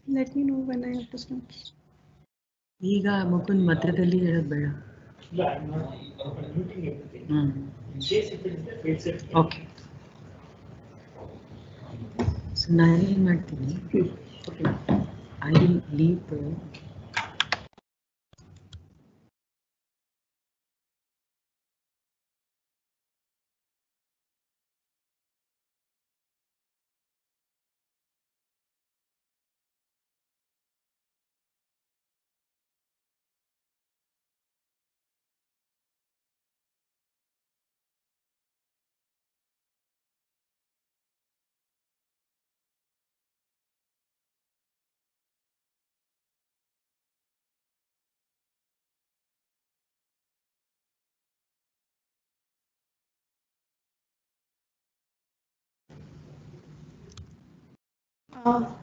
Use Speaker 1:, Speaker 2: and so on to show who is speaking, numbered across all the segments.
Speaker 1: Let me know when I have to start.
Speaker 2: ಈಗ ಮುಕುಂದ್ ಮಧ್ಯದಲ್ಲಿ ಹೇಳೋದು ಬೇಡ. ಓಕೆ, ಸೊ ನಾನೇನು ಮಾಡ್ತೀನಿ, I will leave.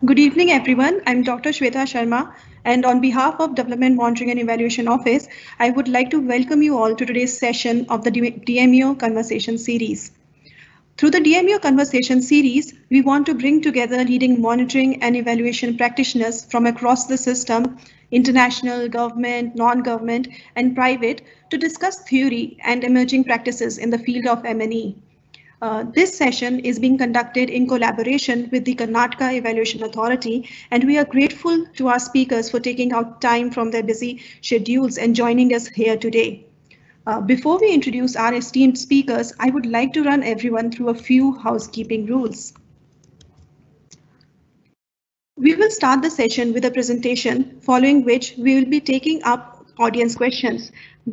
Speaker 1: Good evening, everyone. I'm Dr. Shweta Sharma, and on behalf of Development Monitoring and Evaluation Office, I would like to welcome you all to today's session of the DMEO Conversation Series. Through the DMEO Conversation Series, we want to bring together leading monitoring and evaluation practitioners from across the system, international, government, non-government, and private, to discuss theory and emerging practices in the field of M&E. This session is being conducted in collaboration with the Karnataka Evaluation Authority, and we are grateful to our speakers for taking out time from their busy schedules and joining us here today. Before we introduce our esteemed speakers, I would like to run everyone through a few housekeeping rules. We will start the session with a presentation, following which we will be taking up audience questions.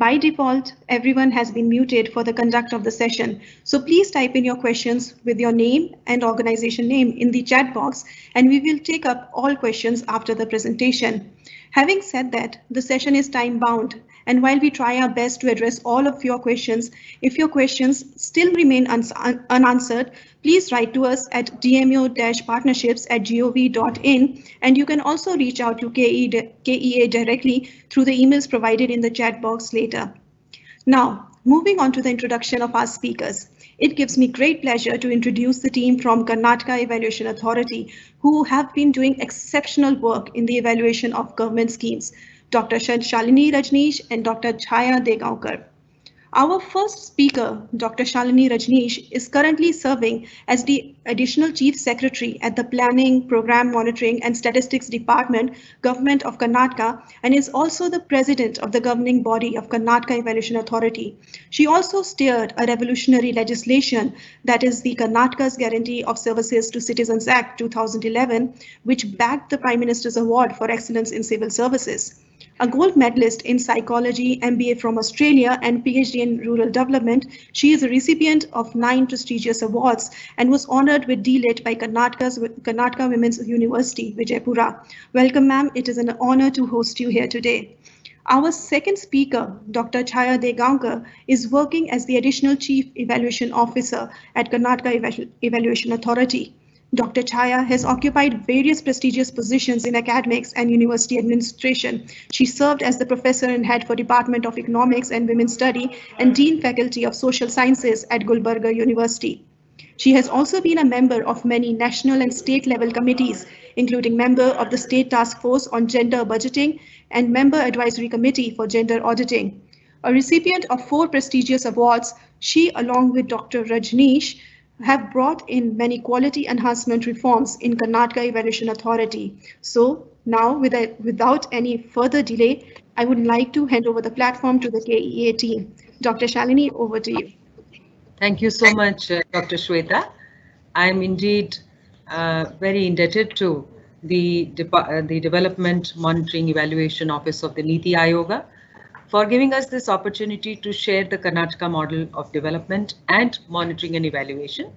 Speaker 1: By default, everyone has been muted for the conduct of the session, so please type in your questions with your name and organization name in the chat box, and we will take up all questions after the presentation. Having said that, the session is time bound, and while we try our best to address all of your questions, if your questions still remain unanswered, please write to us at dmeo-partnerships@gov.in, and you can also reach out to KEA directly through the emails provided in the chat box later. Now, moving on to the introduction of our speakers. It gives me great pleasure to introduce the team from Karnataka Evaluation Authority, who have been doing exceptional work in the evaluation of government schemes, Dr. Shalini Rajneesh and Dr. Chhaya Degaonkar. Our first speaker, Dr. Shalini Rajneesh, is currently serving as the Additional Chief Secretary at the Planning, Program Monitoring and Statistics Department, Government of Karnataka, and is also the President of the governing body of Karnataka Evaluation Authority. She also steered a revolutionary legislation, that is the Karnataka's Guarantee of Services to Citizens Act 2011, which backed the Prime Minister's Award for Excellence in Civil Services. A gold medalist in psychology, MBA from Australia, and PhD in rural development, she is a recipient of 9 prestigious awards and was honored with D.Litt by Karnataka Women's University, Vijaypura. Welcome, ma'am. It is an honor to host you here today. Our second speaker, Dr. Chhaya Degaonkar, is working as the Additional Chief Evaluation Officer at Karnataka Evaluation Authority. Dr. Chhaya has occupied various prestigious positions in academics and university administration. She served as the professor and head for Department of Economics and Women's Study and Dean Faculty of Social Sciences at Gulbarga University. She has also been a member of many national and state level committees, including member of the State Task Force on Gender Budgeting and Member Advisory Committee for Gender Auditing. A recipient of 4 prestigious awards, she, along with Dr. Rajneesh, have brought in many quality enhancement reforms in Karnataka Evaluation Authority. So now, without any further delay, I would like to hand over the platform to the KEA team. Dr. Shalini, over to you.
Speaker 2: Thank you so much, Dr. Shweta. I am indeed very indebted to the Development Monitoring Evaluation Office of the Niti Ayoga for giving us this opportunity to share the Karnataka model of development and monitoring and evaluation.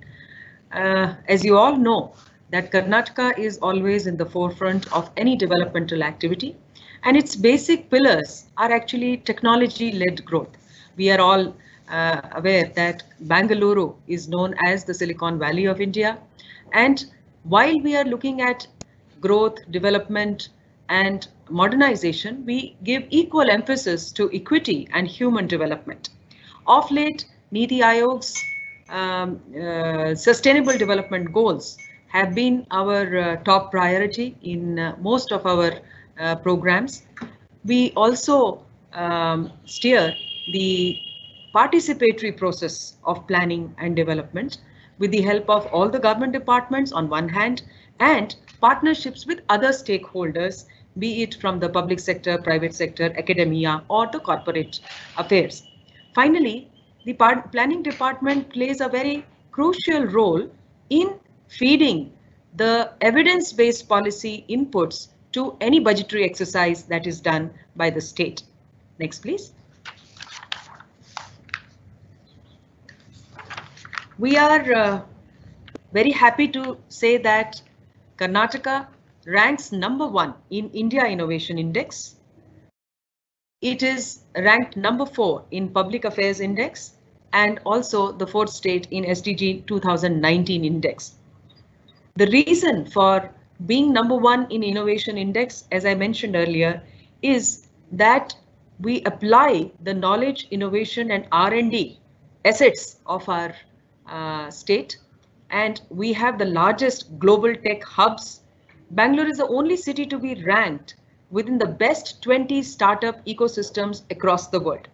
Speaker 2: As you all know, that Karnataka is always in the forefront of any developmental activity, and its basic pillars are actually technology-led growth. We are all aware that Bangalore is known as the Silicon Valley of India, and while we are looking at growth, development, and modernization, we give equal emphasis to equity and human development. Of late, Niti Ayog's sustainable development goals have been our top priority in most of our programs. We also steer the participatory process of planning and development with the help of all the government departments on one hand and partnerships with other stakeholders, be it from the public sector, private sector, academia, or the corporate affairs. Finally, the planning department plays a very crucial role in feeding the evidence-based policy inputs to any budgetary exercise that is done by the state. Next, please. We are very happy to say that Karnataka ranks #1 in India Innovation Index. It is ranked #4 in Public Affairs Index and also the 4th state in SDG 2019 Index. The reason for being #1 in Innovation Index, as I mentioned earlier, is that we apply the knowledge, innovation and R&D assets of our state, and we have the largest global tech hubs. Bangalore is the only city to be ranked within the best 20 startup ecosystems across the world.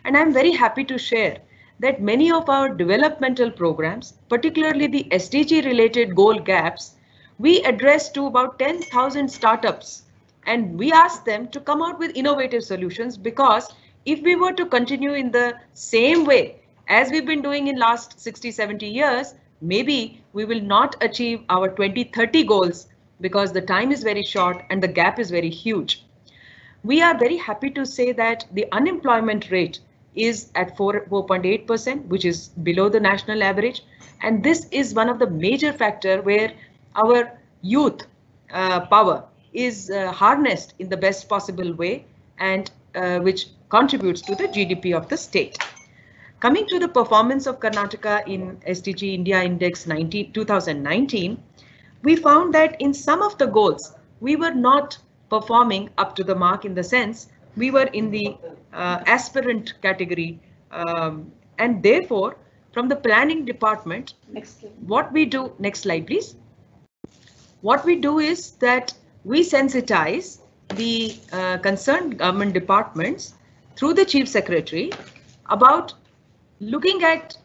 Speaker 2: And I'm very happy to share that many of our developmental programs, particularly the SDG related goal gaps, we address to about 10,000 startups, and we ask them to come out with innovative solutions, because if we were to continue in the same way as we've been doing in last 60, 70 years, maybe we will not achieve our 2030 goals because the time is very short and the gap is very huge. We are very happy to say that the unemployment rate is at 4.8%, which is below the national average. And this is one of the major factors where our youth power is harnessed in the best possible way, and which contributes to the GDP of the state. Coming to the performance of Karnataka in SDG India Index 2019, we found that in some of the goals, we were not performing up to the mark, in the sense we were in the aspirant category. And therefore, from the planning department, what we do, next slide please. What we do is that we sensitize the concerned government departments through the Chief Secretary about looking at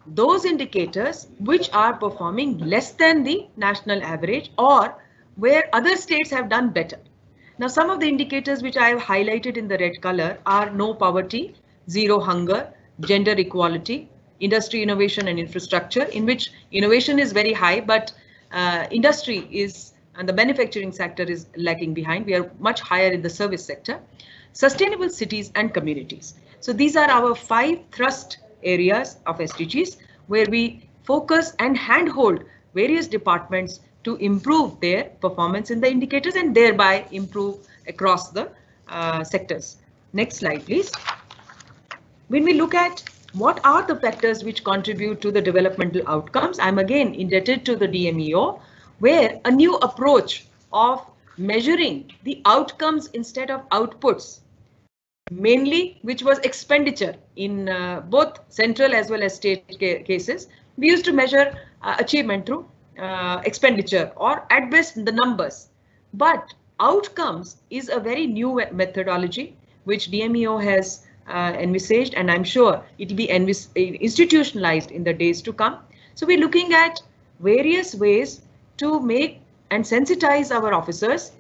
Speaker 2: those indicators which are performing less than the national average or where other states have done better. Now, some of the indicators which I have highlighted in the red color are no poverty, zero hunger, gender equality, industry, innovation and infrastructure, in which innovation is very high, but industry is, and the manufacturing sector is lagging behind. We are much higher in the service sector. Sustainable cities and communities. So these are our 5 thrust areas of SDGs, where we focus and handhold various departments to improve their performance in the indicators and thereby improve across the sectors. Next slide, please. When we look at what are the factors which contribute to the developmental outcomes, I'm again indebted to the DMEO, where a new approach of measuring the outcomes instead of outputs, mainly which was expenditure in both central as well as state cases. We used to measure achievement through expenditure or at best the numbers. But outcomes is a very new methodology which DMEO has envisaged, and I'm sure it will be institutionalized in the days to come. So we're looking at various ways to make and sensitize our officers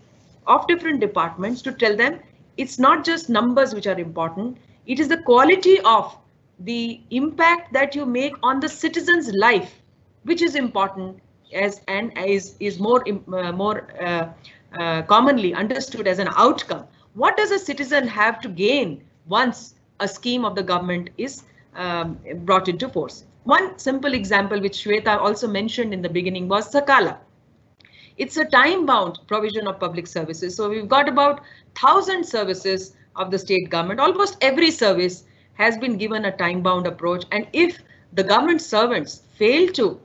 Speaker 2: of different departments to tell them it's not just numbers which are important, it is the quality of the impact that you make on the citizen's life, which is important as and is more commonly understood as an outcome. What does a citizen have to gain once a scheme of the government is brought into force? One simple example which Shweta also mentioned in the beginning was Sakala. It's a time-bound provision of public services. So we've got about 1,000 services of the state government. Almost every service has been given a time-bound approach. And if the government servants fail to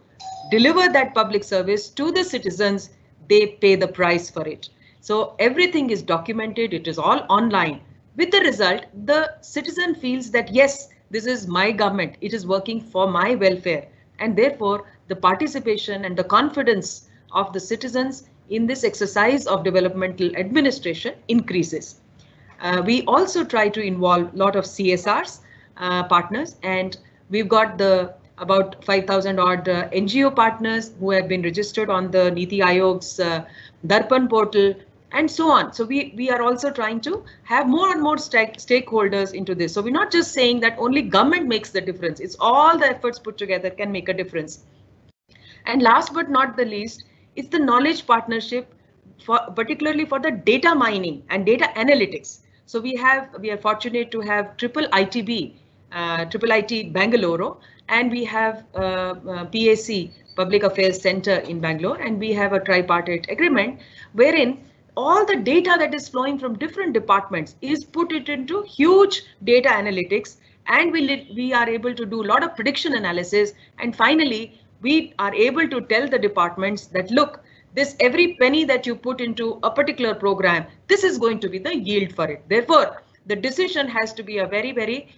Speaker 2: deliver that public service to the citizens, they pay the price for it. So everything is documented. It is all online. With the result, the citizen feels that, yes, this is my government. It is working for my welfare, and therefore the participation and the confidence of the citizens in this exercise of developmental administration increases. We also try to involve a lot of CSRs partners, and we've got about 5,000 odd NGO partners who have been registered on the Niti Aayog's Darpan portal and so on. So we are also trying to have more and more stakeholders into this. So we're not just saying that only government makes the difference. It's all the efforts put together can make a difference. And last but not the least, it's the knowledge partnership, particularly for the data mining and data analytics. So we are fortunate to have triple IT Bangalore, and we have PAC, Public Affairs Center in Bangalore, and we have a tripartite agreement wherein all the data that is flowing from different departments is put it into huge data analytics, and we are able to do a lot of prediction analysis, and finally we are able to tell the departments that, look, this every penny that you put into a particular program, this is going to be the yield for it. Therefore, the decision has to be a very, very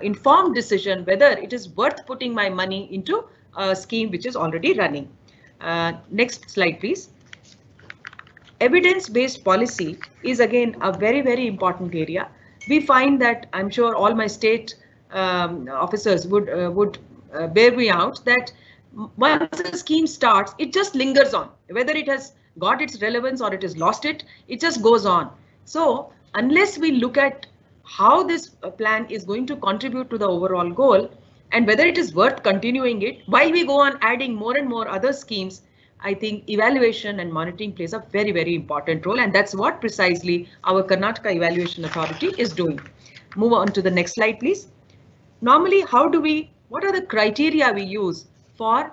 Speaker 2: informed decision whether it is worth putting my money into a scheme which is already running. Next slide, please. Evidence-based policy is again a very, very important area. We find that, I'm sure all my state officers would bear me out, that once a scheme starts, it just lingers on. Whether it has got its relevance or it has lost it, it just goes on. So unless we look at how this plan is going to contribute to the overall goal and whether it is worth continuing it, while we go on adding more and more other schemes, I think evaluation and monitoring plays a very, very important role, and that's what precisely our Karnataka Evaluation Authority is doing. Move on to the next slide, please. Normally, what are the criteria we use for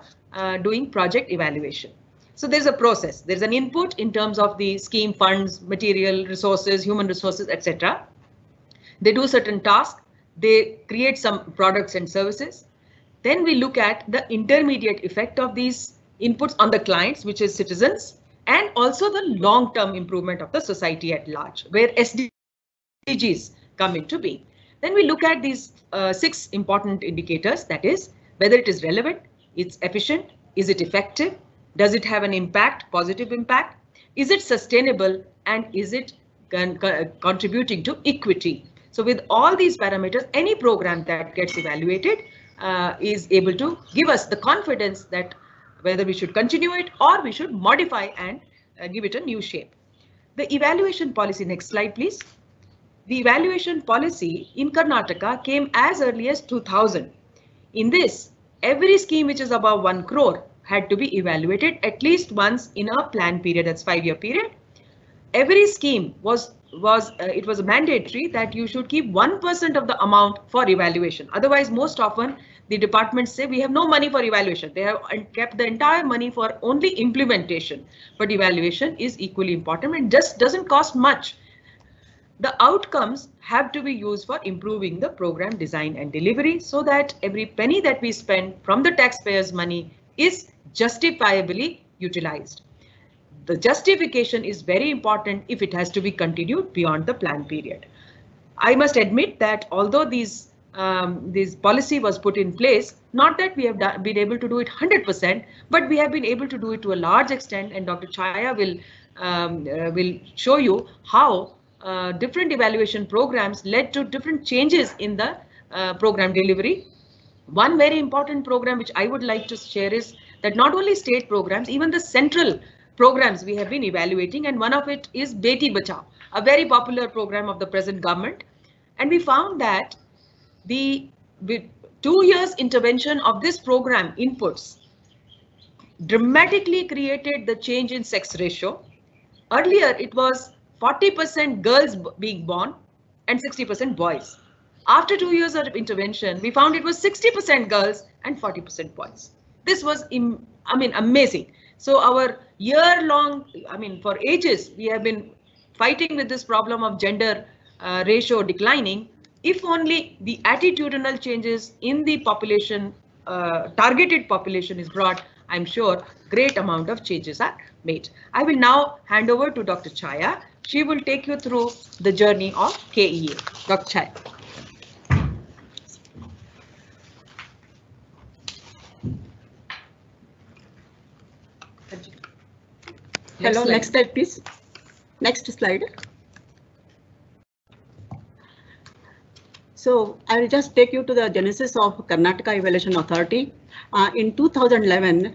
Speaker 2: doing project evaluation? So there's a process. There's an input in terms of the scheme funds, material resources, human resources, etc. They do certain tasks. They create some products and services. Then we look at the intermediate effect of these inputs on the clients, which is citizens, and also the long-term improvement of the society at large, where SDGs come into being. Then we look at these 6 important indicators, that is, whether it is relevant, it's efficient, is it effective, does it have an impact, positive impact, is it sustainable, and is it contributing to equity. So with all these parameters, any program that gets evaluated is able to give us the confidence that whether we should continue it or we should modify and give it a new shape. The evaluation policy, next slide please. The evaluation policy in Karnataka came as early as 2000. In this, every scheme which is above 1 crore had to be evaluated at least once in a plan period, that's 5-year period. Every scheme was mandatory that you should keep 1% of the amount for evaluation. Otherwise, most often the departments say we have no money for evaluation. They have kept the entire money for only implementation. But evaluation is equally important and just doesn't cost much. The outcomes have to be used for improving the program design and delivery so that every penny that we spend from the taxpayers' money is justifiably utilized. The justification is very important if it has to be continued beyond the plan period. I must admit that although this policy was put in place, not that we have been able to do it 100%, but we have been able to do it to a large extent, and Dr. Chaya will show you how different evaluation programs led to different changes in the program delivery. One very important program which I would like to share is that not only state programs, even the central programs we have been evaluating, and one of it is Beti Bachao, a very popular program of the present government. And we found that with 2 years intervention of this program inputs dramatically created the change in sex ratio. Earlier it was 40% girls being born and 60% boys. After 2 years of intervention, we found it was 60% girls and 40% boys. This was, amazing. So our year-long, for ages, we have been fighting with this problem of gender ratio declining. If only the attitudinal changes in the population, targeted population is brought, I'm sure great amount of changes are made. I will now hand over to Dr. Chaya. She will take you through the journey of KEA. Dr. Chaya.
Speaker 3: Hello, next slide, please. Next slide. So I will just take you to the genesis of Karnataka Evaluation Authority. In 2011,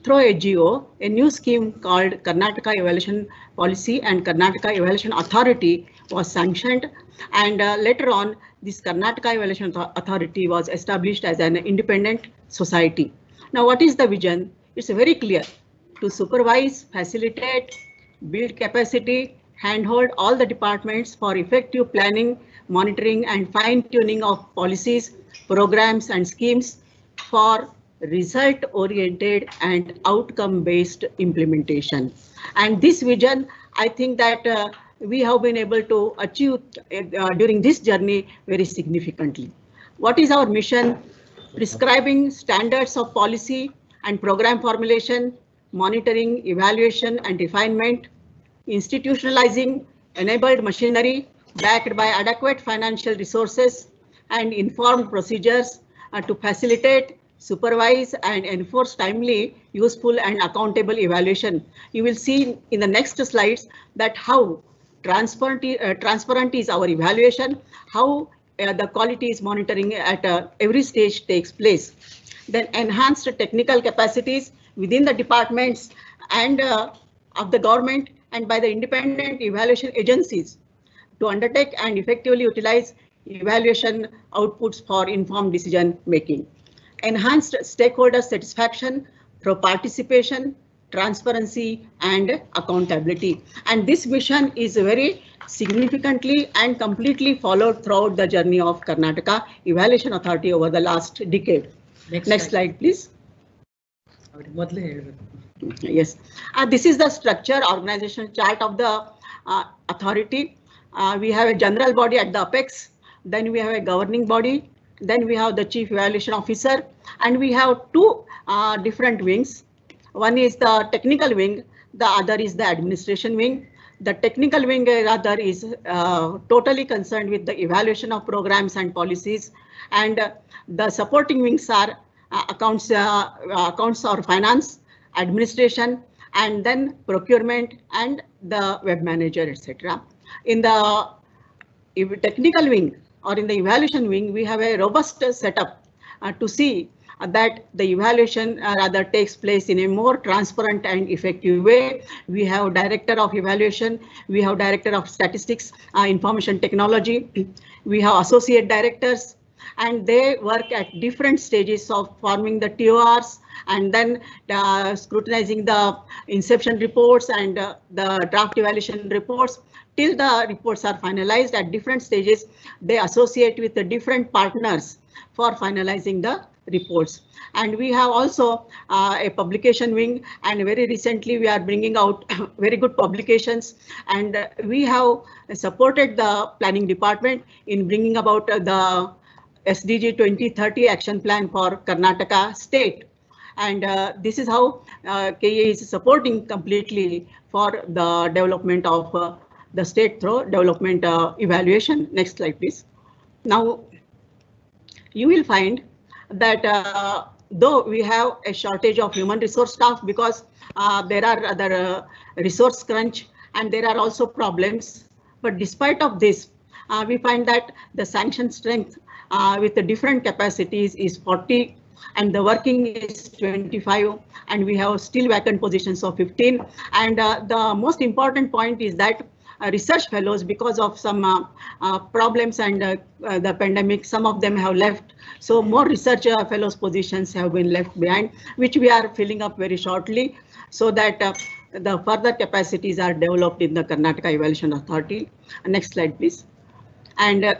Speaker 3: through AGO, a new scheme called Karnataka Evaluation Policy and Karnataka Evaluation Authority was sanctioned, and later on, this Karnataka Evaluation Authority was established as an independent society. Now, what is the vision? It's very clear: to supervise, facilitate, build capacity, handhold all the departments for effective planning, monitoring and fine-tuning of policies, programs and schemes for result-oriented and outcome-based implementation. And this vision, I think that we have been able to achieve during this journey very significantly. What is our mission? Prescribing standards of policy and program formulation, monitoring, evaluation and refinement, institutionalizing enabled machinery backed by adequate financial resources and informed procedures to facilitate, supervise and enforce timely, useful and accountable evaluation. You will see in the next slides that how transparent is our evaluation, how the quality is monitoring at every stage takes place. Then enhanced technical capacities within the departments and of the government and by the independent evaluation agencies to undertake and effectively utilize evaluation outputs for informed decision making. Enhanced stakeholder satisfaction through participation, transparency and accountability. And this mission is very significantly and completely followed throughout the journey of Karnataka Evaluation Authority over the last decade. Next slide, please. Yes, this is the structure organizational chart of the authority. We have a general body at the apex, then we have a governing body, then we have the chief evaluation officer, and we have two different wings. One is the technical wing, the other is the administration wing. The technical wing rather is totally concerned with the evaluation of programs and policies, and the supporting wings are accounts or finance, administration, and then procurement and the web manager, etc. In the technical wing or in the evaluation wing, we have a robust setup to see that the evaluation rather takes place in a more transparent and effective way. We have director of evaluation, we have director of statistics, information technology, we have associate directors, and they work at different stages of forming the TORs and then scrutinizing the inception reports and the draft evaluation reports till the reports are finalized. At different stages, they associate with the different partners for finalizing the reports. And we have also a publication wing, and very recently we are bringing out very good publications, and we have supported the planning department in bringing about the SDG 2030 action plan for Karnataka state. And this is how KEA is supporting completely for the development of the state through development evaluation. Next slide, please. Now, you will find that though we have a shortage of human resource staff because there are other resource crunch and there are also problems, but despite of this, we find that the sanction strength with the different capacities is 40 and the working is 25, and we have still vacant positions of 15. And the most important point is that research fellows, because of some problems and the pandemic, some of them have left. So more research fellows positions have been left behind, which we are filling up very shortly so that the further capacities are developed in the Karnataka Evaluation Authority. Next slide, please. And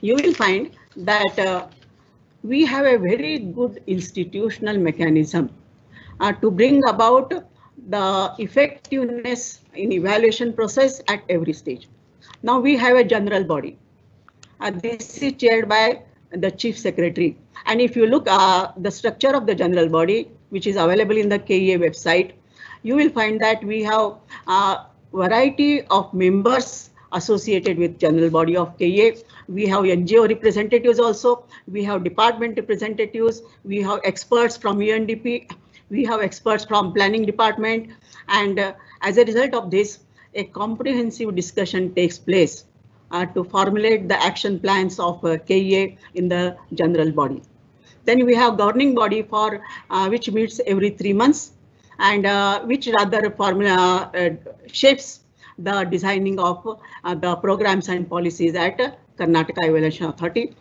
Speaker 3: you will find that we have a very good institutional mechanism to bring about the effectiveness in evaluation process at every stage. Now we have a general body. This is chaired by the chief secretary. And if you look the structure of the general body, which is available in the KEA website, you will find that we have a variety of members associated with general body of KEA. We have NGO representatives also, we have department representatives, we have experts from UNDP, We have experts from planning department, and as a result of this, a comprehensive discussion takes place to formulate the action plans of KEA in the general body. Then we have governing body for which meets every 3 months, and which rather formula shapes the designing of the programs and policies at Karnataka Evaluation Authority.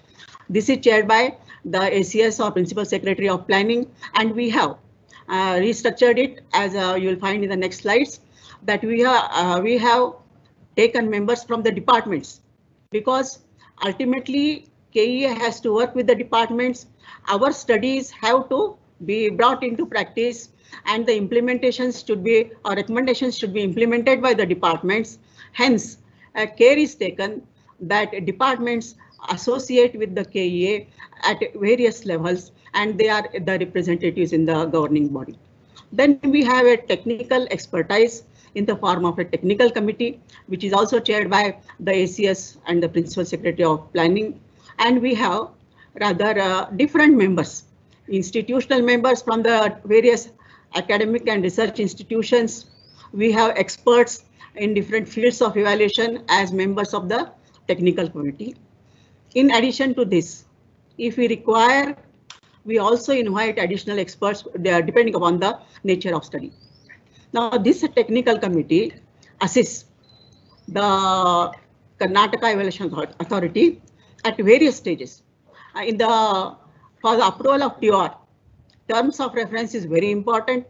Speaker 3: This is chaired by the ACS or Principal Secretary of Planning, and we have restructured it as you will find in the next slides, that we have taken members from the departments, because ultimately KEA has to work with the departments. Our studies have to be brought into practice, and the implementations should be, or recommendations should be implemented by the departments. Hence, care is taken that departments associate with the KEA at various levels, and they are the representatives in the governing body. Then we have a technical expertise in the form of a technical committee, which is also chaired by the ACS and the Principal Secretary of Planning. And we have rather different members, institutional members from the various academic and research institutions. We have experts in different fields of evaluation as members of the technical committee. In addition to this, if we require, we also invite additional experts depending upon the nature of study. Now, this technical committee assists the Karnataka Evaluation Authority at various stages. For the approval of TOR, terms of reference is very important,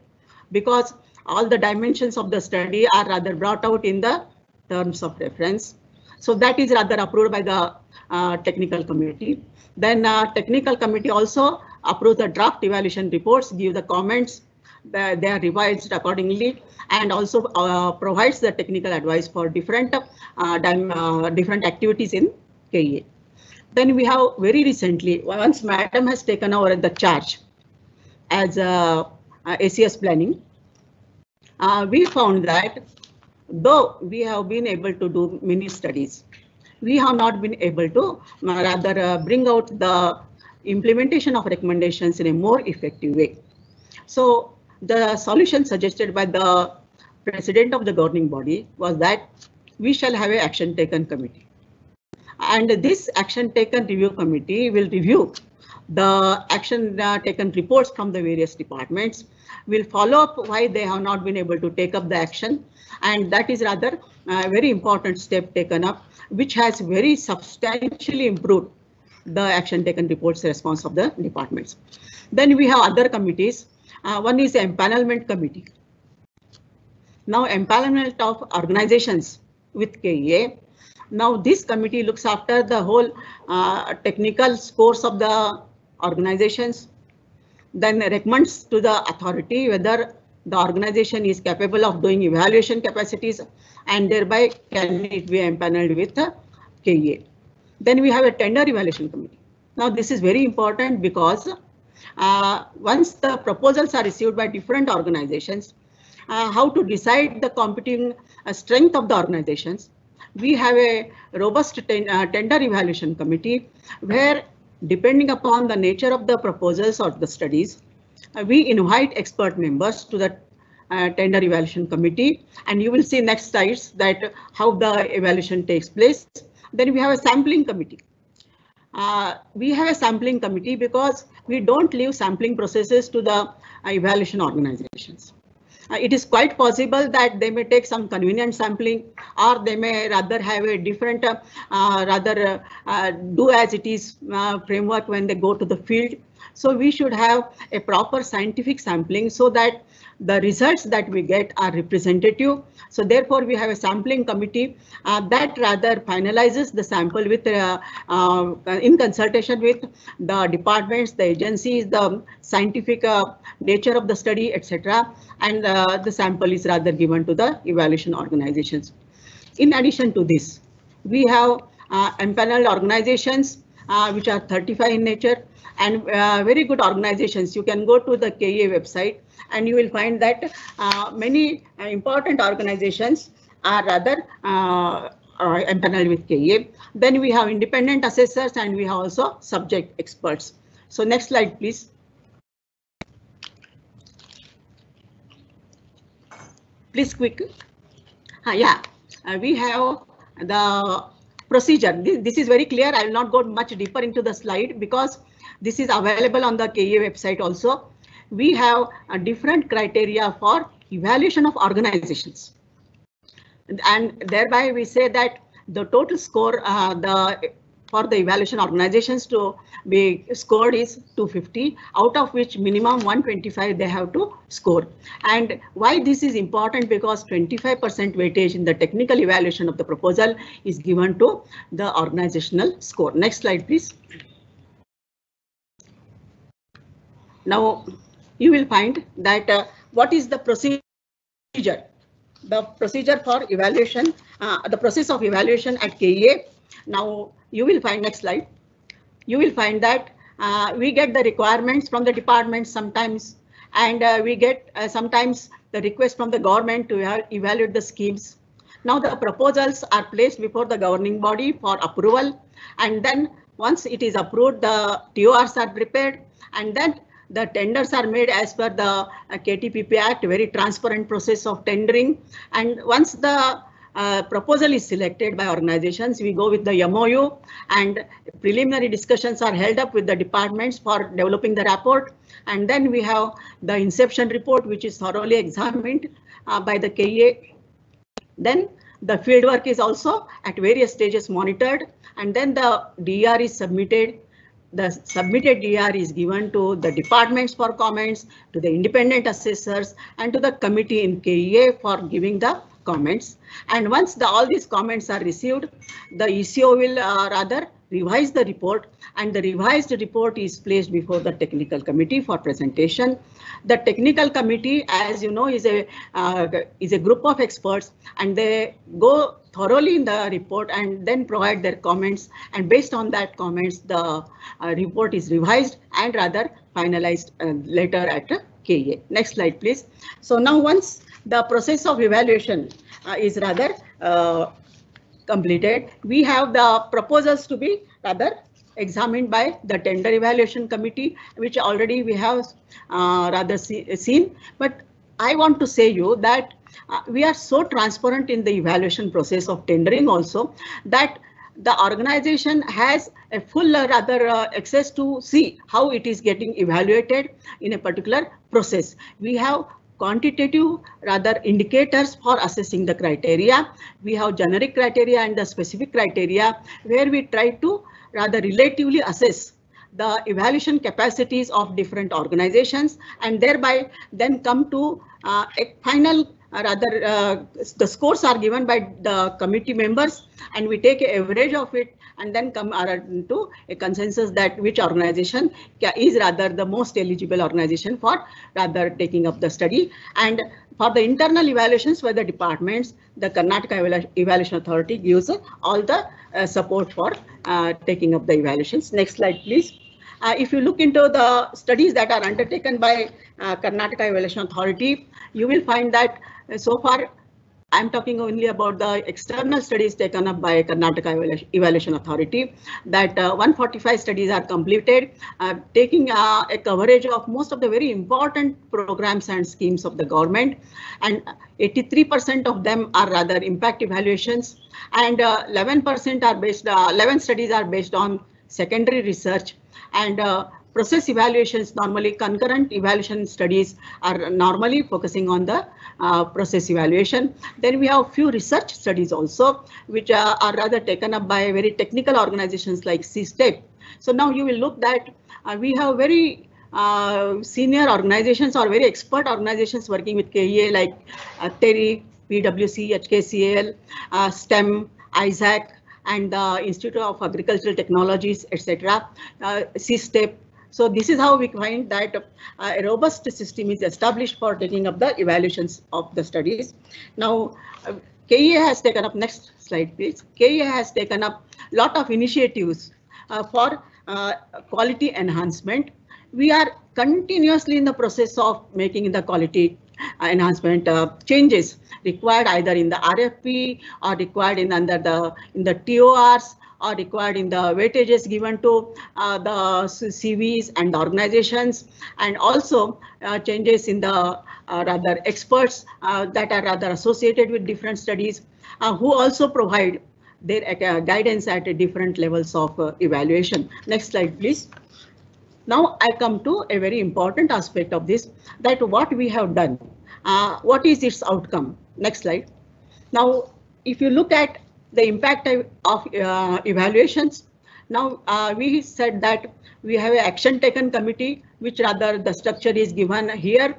Speaker 3: because all the dimensions of the study are rather brought out in the terms of reference. So that is rather approved by the technical committee. Then technical committee also approves the draft evaluation reports, give the comments, they are revised accordingly, and also provides the technical advice for different activities in KEA. Then we have very recently, once Madam has taken over the charge as ACS planning, we found that though we have been able to do many studies, we have not been able to rather bring out the implementation of recommendations in a more effective way. So the solution suggested by the president of the governing body was that we shall have an action taken committee. And this action taken review committee will review the action taken reports from the various departments, will follow up why they have not been able to take up the action. And that is rather a very important step taken up, which has very substantially improved the action taken reports response of the departments. Then we have other committees. One is the empanelment committee. Now, empanelment of organizations with KEA. Now, this committee looks after the whole technical scores of the organizations, then recommends to the authority whether the organization is capable of doing evaluation capacities, and thereby can it be empaneled with KEA. Then we have a tender evaluation committee. Now, this is very important because once the proposals are received by different organizations, how to decide the competing strength of the organizations, we have a robust tender evaluation committee where, depending upon the nature of the proposals or the studies, we invite expert members to the tender evaluation committee, and you will see next slides that how the evaluation takes place. Then we have a sampling committee. We have a sampling committee because we don't leave sampling processes to the evaluation organizations. It is quite possible that they may take some convenient sampling, or they may rather have a different do as it is framework when they go to the field. So we should have a proper scientific sampling so that the results that we get are representative. So therefore, we have a sampling committee that rather finalizes the sample with in consultation with the departments, the agencies, the scientific nature of the study, etc. And the sample is rather given to the evaluation organizations. In addition to this, we have empaneled organizations which are 35 in nature, and very good organizations. You can go to the KEA website and you will find that many important organizations are rather empaneled with KEA. Then we have independent assessors, and we have also subject experts. So next slide, please. Please quick. Yeah, we have the procedure. This is very clear. I will not go much deeper into the slide because this is available on the KEA website also. We have a different criteria for evaluation of organizations. And thereby we say that the total score for the evaluation organizations to be scored is 250, out of which minimum 125 they have to score. And why this is important? Because 25% weightage in the technical evaluation of the proposal is given to the organizational score. Next slide, please. Now you will find that what is the procedure? The procedure for evaluation, the process of evaluation at KEA. Now you will find, next slide, you will find that we get the requirements from the department sometimes, and we get sometimes the request from the government to evaluate the schemes. Now the proposals are placed before the governing body for approval, and then once it is approved, the TORs are prepared, and then the tenders are made as per the KTPP Act, very transparent process of tendering. And once the proposal is selected by organizations, we go with the MOU, and preliminary discussions are held up with the departments for developing the report. And then we have the inception report, which is thoroughly examined by the KEA. Then the fieldwork is also at various stages monitored, and then the DR is submitted. The submitted DR is given to the departments for comments, to the independent assessors, and to the committee in KEA for giving the comments. And once all these comments are received, the ECO will rather revise the report, and the revised report is placed before the technical committee for presentation. The technical committee, as you know, is a group of experts, and they go thoroughly in the report and then provide their comments, and based on that comments, the report is revised and rather finalized later at KEA. Next slide, please. So now once the process of evaluation is rather completed, we have the proposals to be rather examined by the tender evaluation committee, which already we have rather seen. But I want to say you that we are so transparent in the evaluation process of tendering also, that the organization has a full rather access to see how it is getting evaluated in a particular process. We have quantitative rather indicators for assessing the criteria. We have generic criteria and the specific criteria, where we try to rather relatively assess the evaluation capacities of different organizations, and thereby then come to a final the scores are given by the committee members, and we take an average of it and then come to a consensus that which organization is rather the most eligible organization for rather taking up the study. And for the internal evaluations by the departments, the Karnataka Evaluation Authority gives all the support for taking up the evaluations. Next slide, please. If you look into the studies that are undertaken by Karnataka Evaluation Authority, you will find that so far I'm talking only about the external studies taken up by Karnataka Evaluation Authority, that 145 studies are completed, taking a coverage of most of the very important programs and schemes of the government, and 83% of them are rather impact evaluations, and 11% are based, 11 studies are based on secondary research, and process evaluations, normally concurrent evaluation studies are normally focusing on the process evaluation. Then we have few research studies also, which are rather taken up by very technical organizations like CSTEP. So now you will look that we have very senior organizations or very expert organizations working with KEA like TERI, PwC, HKCL, STEM, ISAC, and the Institute of Agricultural Technologies, etc., CSTEP. So this is how we find that a robust system is established for taking up the evaluations of the studies. Now, KEA has taken up, next slide please, KEA has taken up a lot of initiatives for quality enhancement. We are continuously in the process of making the quality enhancement changes required either in the RFP or required in the TORs are required in the weightages given to the CVs and the organizations, and also changes in the rather experts that are rather associated with different studies, who also provide their guidance at different levels of evaluation. Next slide, please. Now I come to a very important aspect of this, that what we have done, what is its outcome. Next slide. Now, if you look at the impact of evaluations, now we said that we have an action taken committee, which rather the structure is given here.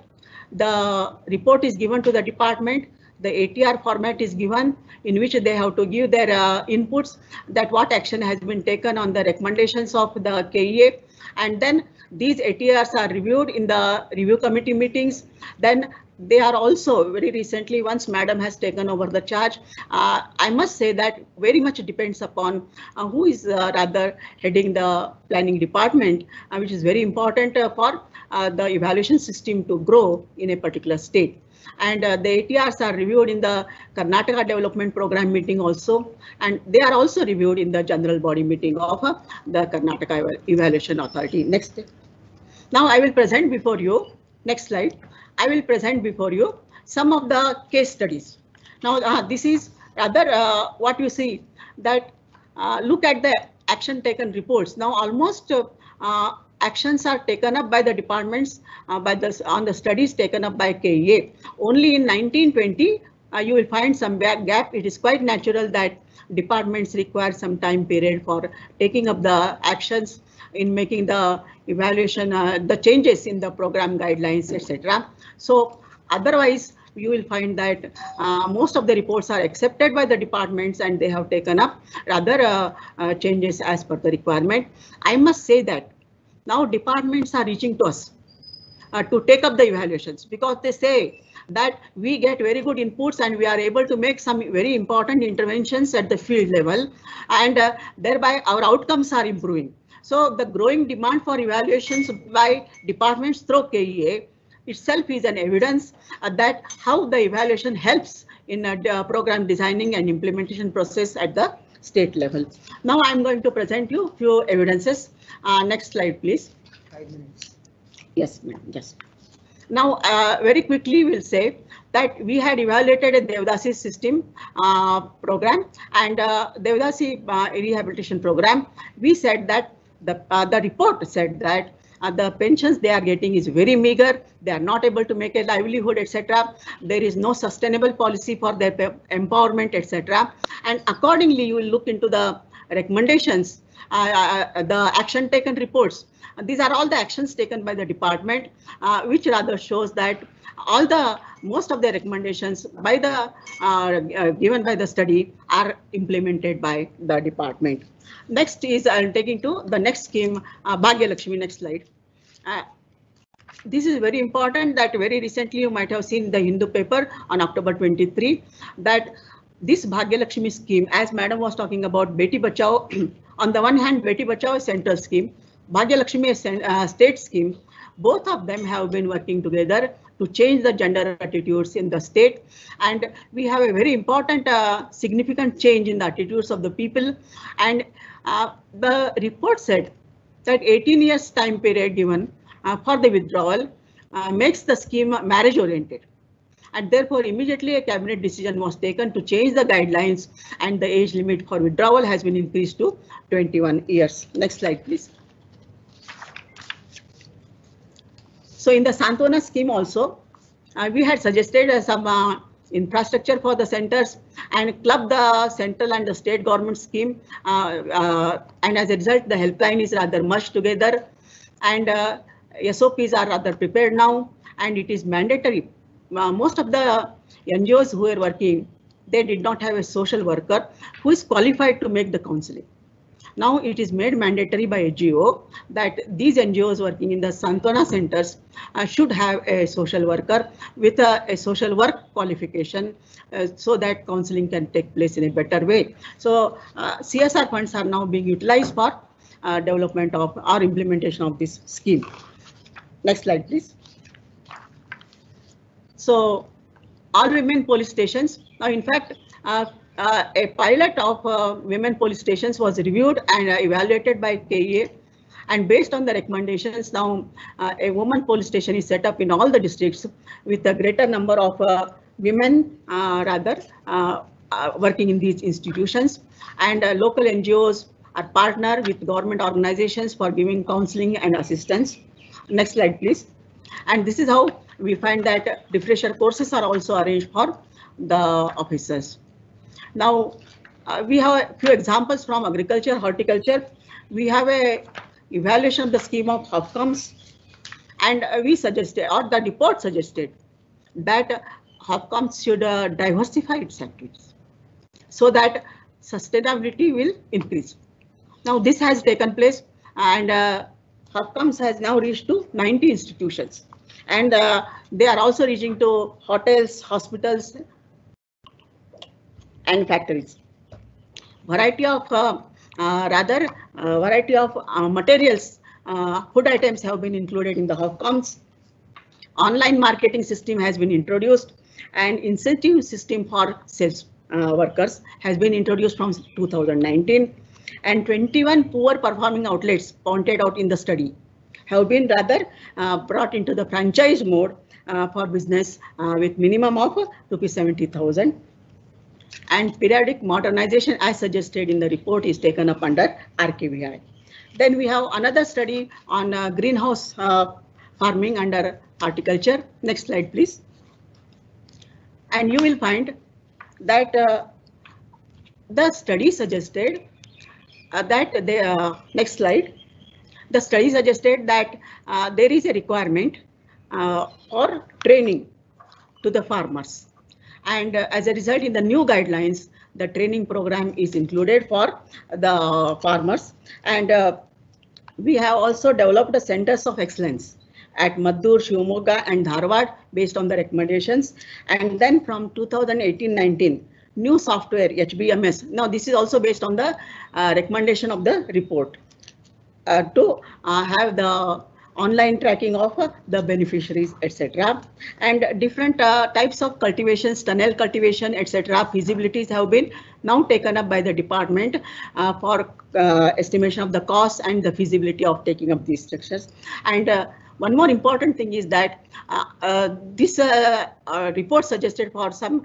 Speaker 3: The report is given to the department. The ATR format is given, in which they have to give their inputs, that what action has been taken on the recommendations of the KEA. And then these ATRs are reviewed in the review committee meetings. Then they are also very recently, once Madam has taken over the charge, I must say that very much depends upon who is rather heading the planning department, which is very important for the evaluation system to grow in a particular state. And the ATRs are reviewed in the Karnataka Development Program meeting also, and they are also reviewed in the general body meeting of the Karnataka Evaluation Authority. Next. Now I will present before you, next slide, I will present before you some of the case studies. Now this is rather what you see, that look at the action taken reports. Now almost actions are taken up by the departments on the studies taken up by KEA. Only in 1920 you will find some gap. It is quite natural that departments require some time period for taking up the actions in making the evaluation, the changes in the program guidelines, etc. So otherwise you will find that most of the reports are accepted by the departments and they have taken up rather changes as per the requirement. I must say that now departments are reaching to us to take up the evaluations, because they say that we get very good inputs and we are able to make some very important interventions at the field level, and thereby our outcomes are improving. So the growing demand for evaluations by departments through KEA itself is an evidence that how the evaluation helps in program designing and implementation process at the state level. Now I'm going to present you few evidences. Next slide, please.
Speaker 2: 5 minutes.
Speaker 3: Yes, ma'am. Yes. Now, very quickly, we'll say that we had evaluated a Devdasi system program and Devdasi rehabilitation program. We said that the report said that the pensions they are getting is very meager. They are not able to make a livelihood, etc. There is no sustainable policy for their empowerment, etc. And accordingly, you will look into the recommendations, the action taken reports. These are all the actions taken by the department, which rather shows that most of the recommendations by the given by the study are implemented by the department. Next is I'm taking to the next scheme, Bhagya Lakshmi. Next slide. This is very important, that very recently you might have seen the Hindu paper on October 23, that this Bhagya Lakshmi scheme, as Madam was talking about Beti Bachao, on the one hand Beti Bachao is central scheme, Bhagya Lakshmi is state scheme. Both of them have been working together to change the gender attitudes in the state, and we have a very important significant change in the attitudes of the people. And the report said that 18 years time period given for the withdrawal makes the scheme marriage oriented, and therefore immediately a cabinet decision was taken to change the guidelines, and the age limit for withdrawal has been increased to 21 years. Next slide, please. So in the Santwana scheme also, we had suggested some infrastructure for the centers and club the central and the state government scheme, and as a result the helpline is rather merged together, and SOPs are rather prepared now, and it is mandatory. Most of the NGOs who are working, they did not have a social worker who is qualified to make the counseling. Now it is made mandatory by AGO that these NGOs working in the Santwana centers should have a social worker with a social work qualification, so that counseling can take place in a better way. So CSR funds are now being utilized for development of or implementation of this scheme. Next slide, please. So all women police stations. Now, in fact, a pilot of women police stations was reviewed and evaluated by KEA. And based on the recommendations, now a woman police station is set up in all the districts with a greater number of women working in these institutions. And local NGOs are partner with government organizations for giving counseling and assistance. Next slide, please. And this is how we find that refresher courses are also arranged for the officers. Now, we have a few examples from agriculture, horticulture. We have a evaluation of the scheme of outcomes, and we suggested, or the report suggested, that outcomes should diversify its activities so that sustainability will increase. Now, this has taken place, and outcomes has now reached to 90 institutions, and they are also reaching to hotels, hospitals, and factories. Variety of materials, food items have been included in the outcomes. Online marketing system has been introduced, and incentive system for sales workers has been introduced from 2019. And 21 poor performing outlets pointed out in the study have been brought into the franchise mode for business with minimum of ₹70,000. And periodic modernization, as suggested in the report, is taken up under RKVI. Then we have another study on greenhouse farming under horticulture. Next slide, please. And you will find that the study suggested next slide. The study suggested that there is a requirement for training to the farmers. And as a result, in the new guidelines, the training program is included for the farmers. And we have also developed the centers of excellence at Maddur, Shivamogga, and Dharwad based on the recommendations. And then from 2018-19, new software HBMS. Now this is also based on the recommendation of the report to have the online tracking of the beneficiaries, etc. And different types of cultivations, tunnel cultivation, etc. feasibilities have been now taken up by the department for estimation of the cost and the feasibility of taking up these structures. And one more important thing is that this report suggested for some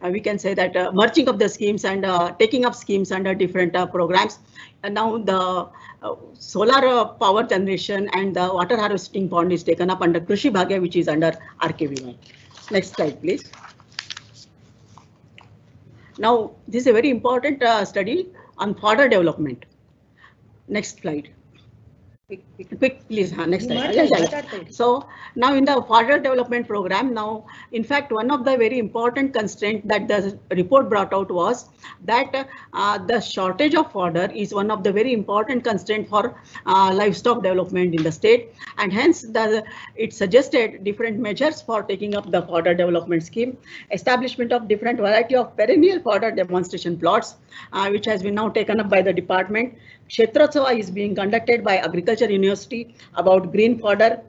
Speaker 3: we can say that merging of the schemes and taking up schemes under different programs. And now the solar power generation and the water harvesting pond is taken up under Krishi Bhagya, which is under RKVI. Next slide, please. Now, this is a very important study on fodder development. Next slide. Quick, please. Next slide. So now in the fodder development program, now in fact one of the very important constraints that the report brought out was that the shortage of fodder is one of the very important constraints for livestock development in the state, and hence it suggested different measures for taking up the fodder development scheme, establishment of different variety of perennial fodder demonstration plots, which has been now taken up by the department. Kshetrotsava is being conducted by Agriculture University about green fodder.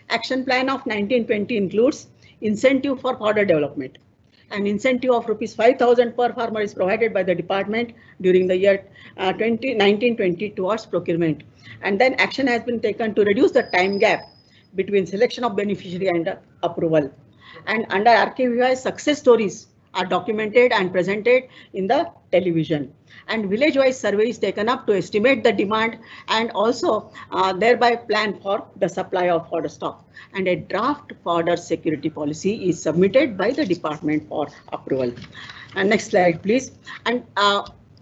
Speaker 3: Action plan of 1920 includes incentive for fodder development. An incentive of ₹5,000 per farmer is provided by the department during the year 1920 towards procurement. And then action has been taken to reduce the time gap between selection of beneficiary and approval. And under RKVI, success stories are documented and presented in the television. And village-wise survey is taken up to estimate the demand and also thereby plan for the supply of fodder stock. And a draft fodder security policy is submitted by the department for approval. And next slide, please. And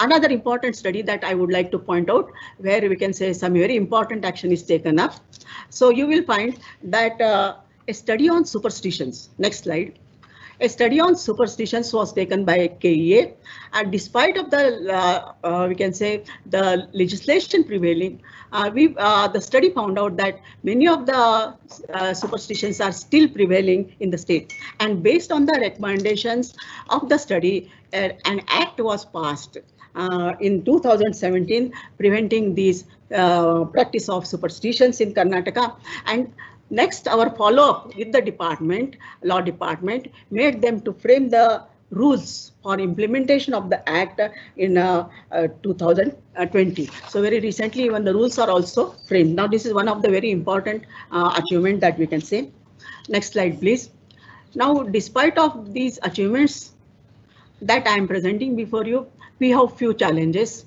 Speaker 3: another important study that I would like to point out, where we can say some very important action is taken up. So you will find that a study on superstitions. Next slide. A study on superstitions was taken by KEA, and despite of the we can say the legislation prevailing, the study found out that many of the superstitions are still prevailing in the state. And based on the recommendations of the study, an act was passed in 2017 preventing these practice of superstitions in Karnataka. And next, our follow-up with the department, law department, made them to frame the rules for implementation of the Act in 2020. So very recently, even the rules are also framed. Now, this is one of the very important achievement that we can say. Next slide, please. Now, despite of these achievements that I am presenting before you, we have few challenges.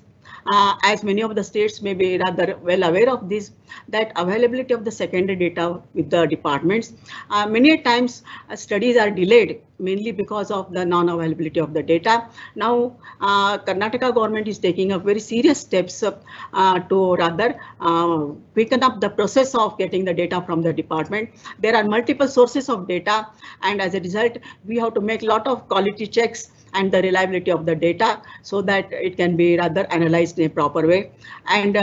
Speaker 3: As many of the states may be rather well aware of this, that availability of the secondary data with the departments. Many times studies are delayed mainly because of the non-availability of the data. Now, Karnataka government is taking up very serious steps to rather quicken up the process of getting the data from the department. There are multiple sources of data, and as a result, we have to make a lot of quality checks and the reliability of the data so that it can be rather analyzed in a proper way. And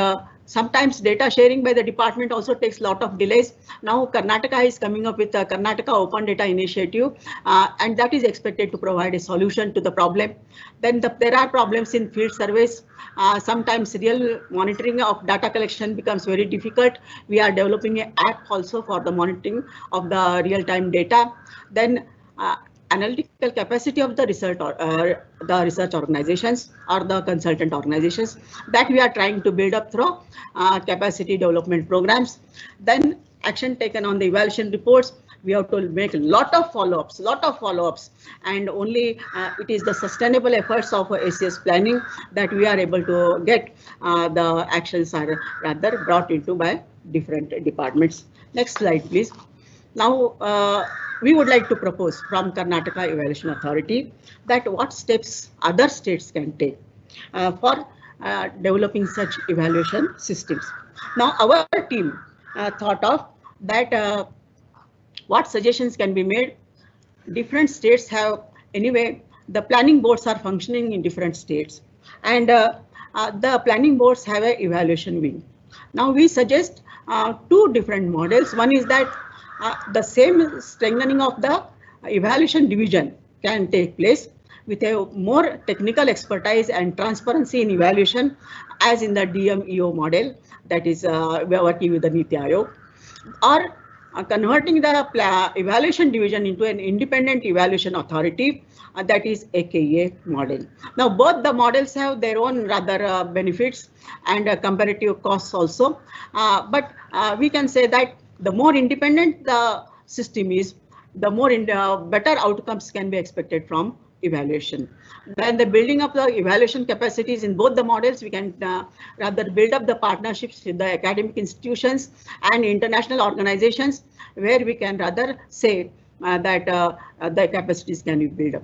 Speaker 3: sometimes data sharing by the department also takes a lot of delays. Now Karnataka is coming up with a Karnataka Open Data Initiative, and that is expected to provide a solution to the problem. Then there are problems in field surveys. Sometimes real monitoring of data collection becomes very difficult. We are developing an app also for the monitoring of the real-time data. Then analytical capacity of the research organizations or the consultant organizations that we are trying to build up through capacity development programs. Then action taken on the evaluation reports. We have to make a lot of follow-ups, and only it is the sustainable efforts of ACS planning that we are able to get the actions are rather brought into by different departments. Next slide, please. Now, we would like to propose from Karnataka Evaluation Authority that what steps other states can take for developing such evaluation systems. Now, our team thought of that what suggestions can be made. Different states have, anyway, the planning boards are functioning in different states, and the planning boards have an evaluation wing. Now, we suggest two different models. One is that the same strengthening of the evaluation division can take place with a more technical expertise and transparency in evaluation as in the DMEO model that is we are working with the NITI Aayog, or converting the evaluation division into an independent evaluation authority that is AKEA model. Now both the models have their own rather benefits and comparative costs also, but we can say that the more independent the system is, the more better outcomes can be expected from evaluation. Then the building up the evaluation capacities in both the models, we can rather build up the partnerships with the academic institutions and international organizations where we can rather say that the capacities can be built up.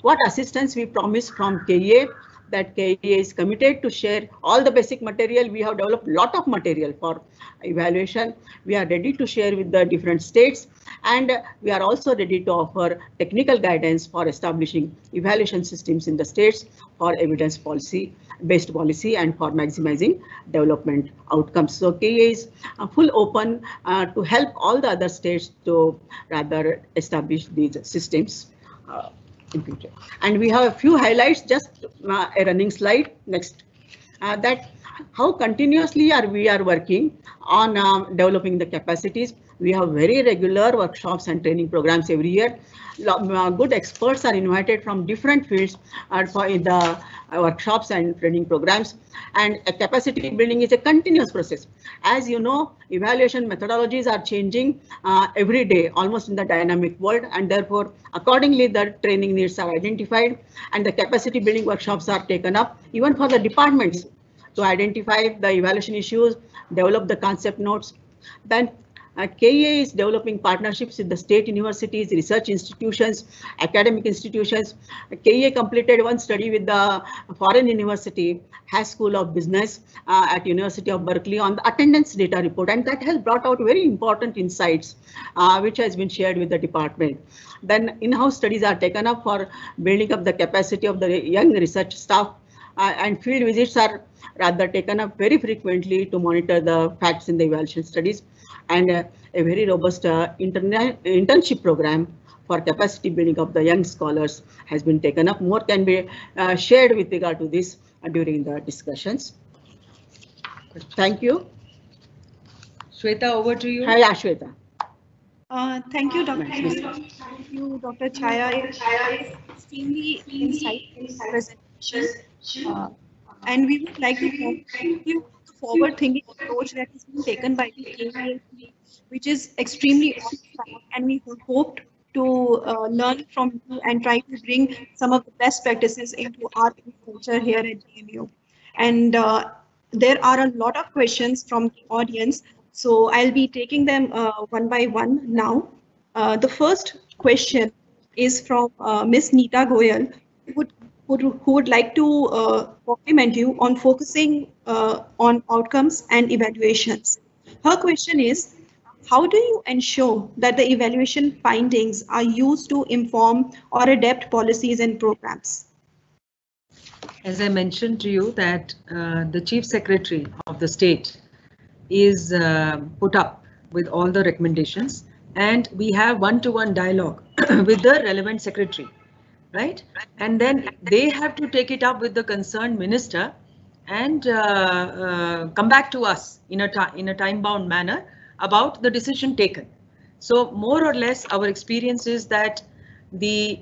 Speaker 3: What assistance we promise from KEA, that KEA is committed to share all the basic material. We have developed a lot of material for evaluation. We are ready to share with the different states, and we are also ready to offer technical guidance for establishing evaluation systems in the states for evidence based policy and for maximizing development outcomes. So KEA is full open to help all the other states to rather establish these systems in future. And we have a few highlights, just a running slide next, that how continuously we are working on developing the capacities. We have very regular workshops and training programs every year. Good experts are invited from different fields for the workshops and training programs, and capacity building is a continuous process. As you know, evaluation methodologies are changing every day, almost in the dynamic world, and therefore accordingly the training needs are identified and the capacity building workshops are taken up even for the departments to identify the evaluation issues, develop the concept notes. Then KEA is developing partnerships with the state universities, research institutions, academic institutions. KEA completed one study with the foreign university, Haas School of Business at University of Berkeley on the attendance data report, and that has brought out very important insights which has been shared with the department. Then in-house studies are taken up for building up the capacity of the young research staff, and field visits are rather taken up very frequently to monitor the facts in the evaluation studies, and a very robust internship program for capacity building of the young scholars has been taken up. More can be shared with regard to this during the discussions. Thank you.
Speaker 2: Shweta, over to you.
Speaker 3: Hi, Shweta.
Speaker 1: Thank you, Dr. Thank you, Dr. Chaya. It's extremely insightful presentation. And we would like to thank you for the forward-thinking approach that is being taken by the KEA, which is extremely on track, and we hope to learn from you and try to bring some of the best practices into our culture here at JMU. And there are a lot of questions from the audience, so I'll be taking them one by one now. The first question is from Ms. Neeta Goyal, who would like to compliment you on focusing on outcomes and evaluations. Her question is, how do you ensure that the evaluation findings are used to inform or adapt policies and programs?
Speaker 2: As I mentioned to you that the Chief Secretary of the state is put up with all the recommendations, and we have one-to-one dialogue with the relevant secretary, right? And then they have to take it up with the concerned minister and come back to us in a time-bound manner about the decision taken. So more or less our experience is that the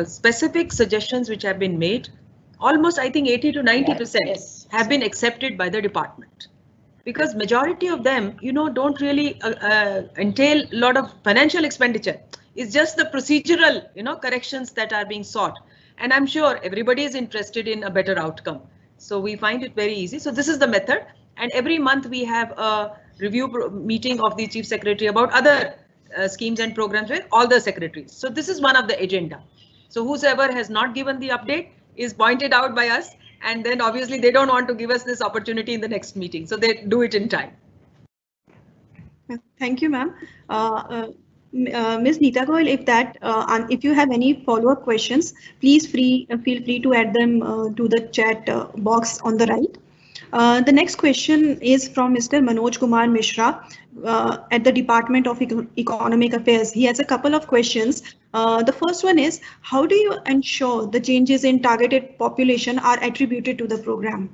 Speaker 2: specific suggestions which have been made, almost I think 80 to 90% have been accepted by the department. Because majority of them, don't really entail a lot of financial expenditure. It's just the procedural, corrections that are being sought. And I'm sure everybody is interested in a better outcome. So we find it very easy. So this is the method. And every month we have a review meeting of the Chief Secretary about other schemes and programs with all the secretaries. So this is one of the agenda. So whosoever has not given the update is pointed out by us. And then obviously they don't want to give us this opportunity in the next meeting. So they do it in time.
Speaker 1: Thank you, ma'am. Ms. Neeta Goyal, if you have any follow-up questions, please feel free to add them to the chat box on the right. The next question is from Mr. Manoj Kumar Mishra at the Department of Economic Affairs. He has a couple of questions. The first one is, how do you ensure the changes in targeted population are attributed to the program?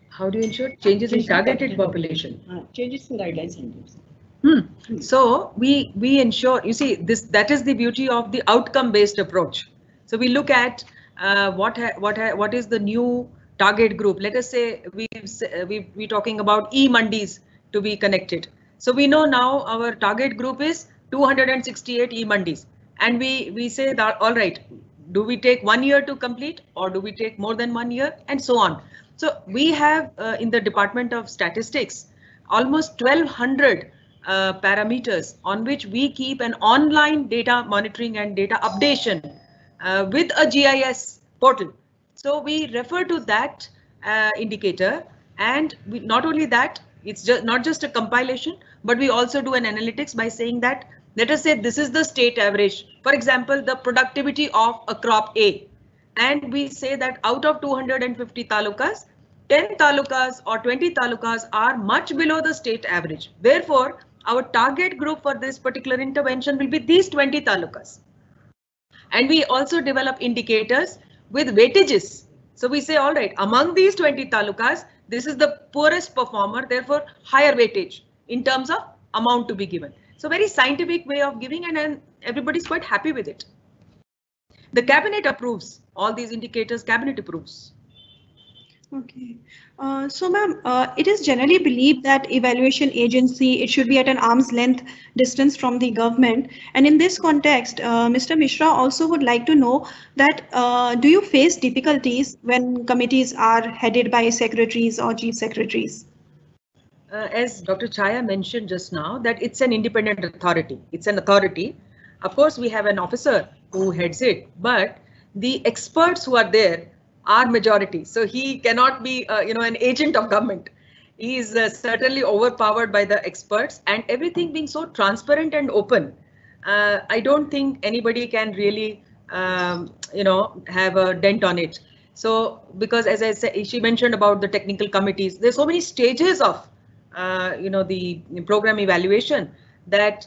Speaker 2: How do you ensure changes in targeted population?
Speaker 3: Changes in guidelines and
Speaker 2: So we ensure, you see, that is the beauty of the outcome-based approach. So we look at what is the new target group. Let us say we're talking about e-mandis to be connected. So we know now our target group is 268 e-mandis, and we say that, all right, do we take 1 year to complete or do we take more than 1 year, and so on. So we have in the Department of Statistics almost 1200 parameters on which we keep an online data monitoring and data updation with a GIS portal. So we refer to that indicator, and not only that, it's not just a compilation, but we also do an analytics by saying that, let us say this is the state average. For example, the productivity of a crop A, and we say that out of 250 talukas, 10 talukas or 20 talukas are much below the state average. Therefore, our target group for this particular intervention will be these 20 talukas. And we also develop indicators with weightages. So we say, all right, among these 20 talukas, this is the poorest performer, therefore higher weightage in terms of amount to be given. So very scientific way of giving, and everybody's quite happy with it. The cabinet approves all these indicators, cabinet approves.
Speaker 1: Okay. So ma'am, it is generally believed that evaluation agency, it should be at an arm's length distance from the government. And in this context, Mr. Mishra also would like to know that do you face difficulties when committees are headed by secretaries or chief secretaries?
Speaker 2: As Dr. Chaya mentioned just now, that it's an independent authority. It's an authority. Of course, we have an officer who heads it, but the experts who are there are majority. So he cannot be, an agent of government. He is certainly overpowered by the experts, and everything being so transparent and open. I don't think anybody can really, have a dent on it. So because, as I said, she mentioned about the technical committees, there's so many stages of, the program evaluation that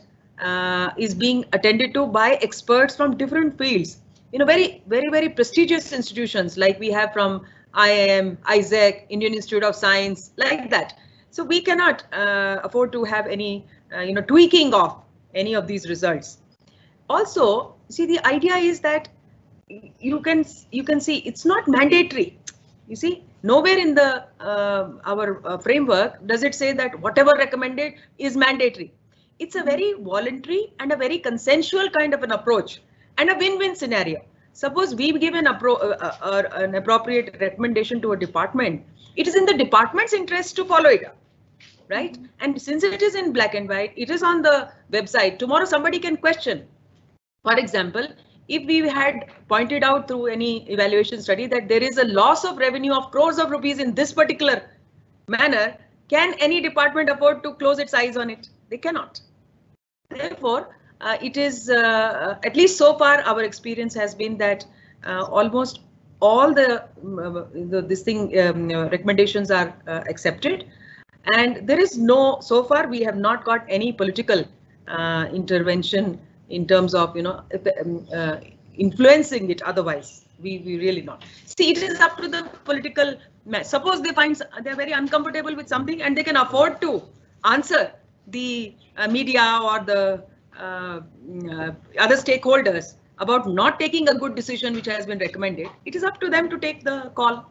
Speaker 2: is being attended to by experts from different fields. Very, very, very prestigious institutions like we have from IIM, ISEC, Indian Institute of Science, like that. So we cannot afford to have any, tweaking of any of these results. Also, see, the idea is that you can see it's not mandatory. You see, nowhere in the our framework does it say that whatever recommended is mandatory. It's a very voluntary and a very consensual kind of an approach and a win-win scenario. Suppose we give an appropriate recommendation to a department, it is in the department's interest to follow it up, right? And since it is in black and white, it is on the website. Tomorrow somebody can question. For example, if we had pointed out through any evaluation study that there is a loss of revenue of crores of rupees in this particular manner, can any department afford to close its eyes on it? They cannot. Therefore, it is, at least so far, our experience has been that almost all the recommendations are accepted, and there is no, so far we have not got any political intervention in terms of, you know, influencing it. Otherwise, we really not. See, it is up to the political. Suppose they find they're very uncomfortable with something and they can afford to answer the media or the other stakeholders about not taking a good decision which has been recommended. It is up to them to take the call.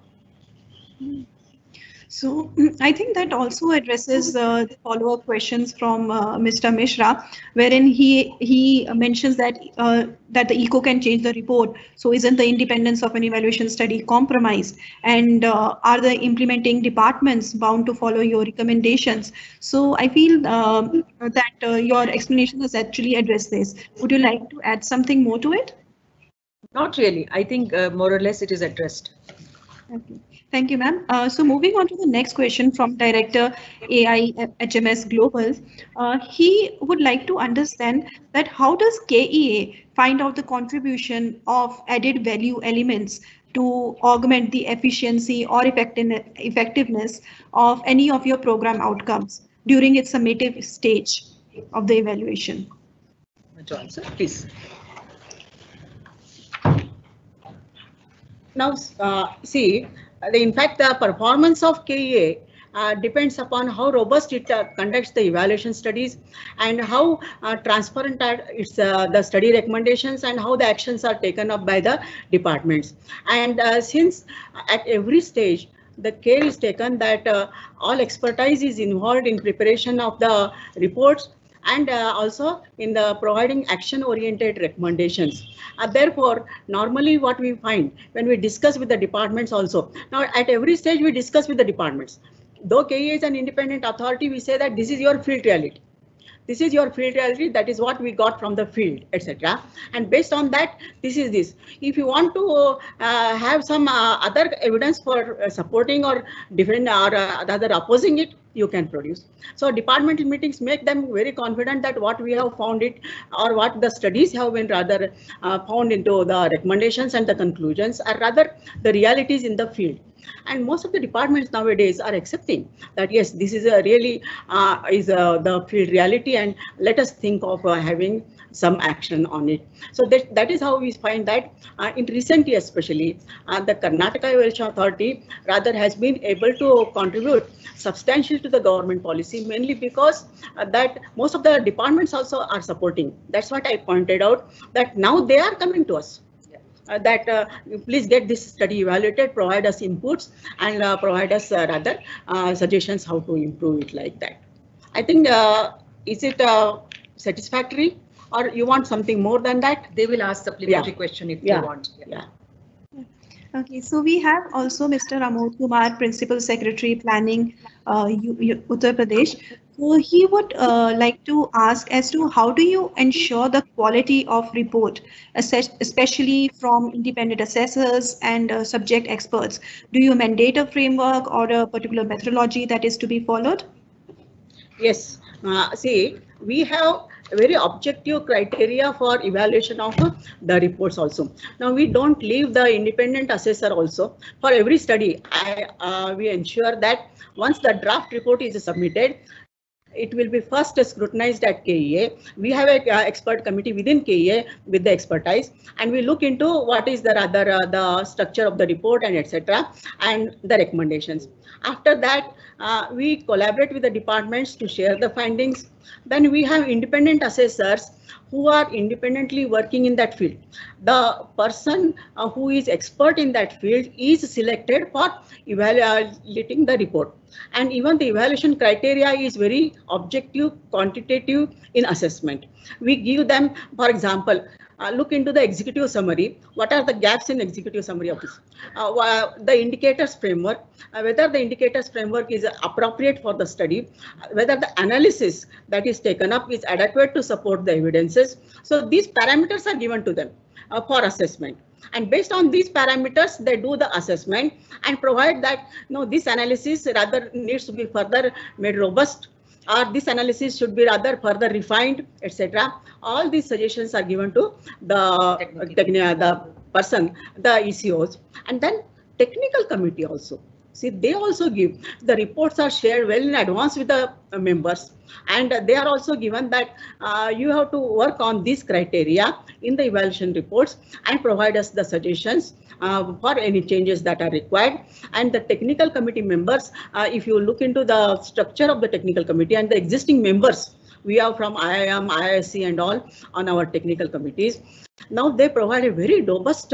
Speaker 1: So I think that also addresses the follow-up questions from Mr. Mishra, wherein he mentions that that the ECO can change the report. So isn't the independence of an evaluation study compromised? And are the implementing departments bound to follow your recommendations? So I feel that your explanation has actually addressed this. Would you like to add something more to it?
Speaker 2: Not really. I think more or less it is addressed.
Speaker 1: Okay. Thank you, ma'am. So moving on to the next question from Director AI HMS Global. He would like to understand that how does KEA find out the contribution of added value elements to augment the efficiency or effectiveness of any of your program outcomes during its summative stage of the evaluation?
Speaker 2: Johnson, please.
Speaker 3: Now, see, in fact, the performance of KEA depends upon how robust it conducts the evaluation studies and how transparent are its the study recommendations and how the actions are taken up by the departments. And since at every stage the care is taken that all expertise is involved in preparation of the reports and also in the providing action-oriented recommendations. Therefore, normally what we find when we discuss with the departments also, now at every stage we discuss with the departments. Though KEA is an independent authority, we say that this is your field reality. This is your field reality, that is what we got from the field, etc. And based on that, this is this. If you want to have some other evidence for supporting or different or other opposing it, you can produce. So departmental meetings make them very confident that what we have found it or what the studies have been rather found into the recommendations and the conclusions are rather the realities in the field. And most of the departments nowadays are accepting that yes, this is a really the field reality, and let us think of having some action on it. So that is how we find that in recent years, especially the Karnataka Evaluation Authority rather has been able to contribute substantially to the government policy, mainly because that most of the departments also are supporting. That's what I pointed out, that now they are coming to us. That please get this study evaluated, provide us inputs, and provide us rather suggestions how to improve it like that. I think, is it satisfactory, or you want something more than that?
Speaker 2: They will ask supplementary question if they want.
Speaker 3: Yeah.
Speaker 1: Okay, so we have also Mr. Amod Kumar, Principal Secretary Planning, Uttar Pradesh. So he would like to ask as to how do you ensure the quality of report, especially from independent assessors and subject experts? Do you mandate a framework or a particular methodology that is to be followed?
Speaker 3: Yes, see, we have very objective criteria for evaluation of the reports also. Now we don't leave the independent assessor also. For every study, we ensure that once the draft report is submitted, it will be first scrutinized at KEA. We have an expert committee within KEA with the expertise, and we look into what is the rather the structure of the report and etc. and the recommendations. After that, we collaborate with the departments to share the findings. Then we have independent assessors who are independently working in that field. The person who is expert in that field is selected for evaluating the report. And even the evaluation criteria is very objective, quantitative in assessment. We give them, for example, look into the executive summary. What are the gaps in executive summary of this? The indicators framework, whether the indicators framework is appropriate for the study, whether the analysis that is taken up is adequate to support the evidences. So these parameters are given to them for assessment. And based on these parameters, they do the assessment and provide that this analysis rather needs to be further made robust, or this analysis should be rather further refined, etc. All these suggestions are given to the person, the ECOs, and then technical committee also. See, they also give, the reports are shared well in advance with the members, and they are also given that you have to work on these criteria in the evaluation reports and provide us the suggestions for any changes that are required. And the technical committee members, if you look into the structure of the technical committee and the existing members, we have from IIM, IISc and all on our technical committees. Now they provide a very robust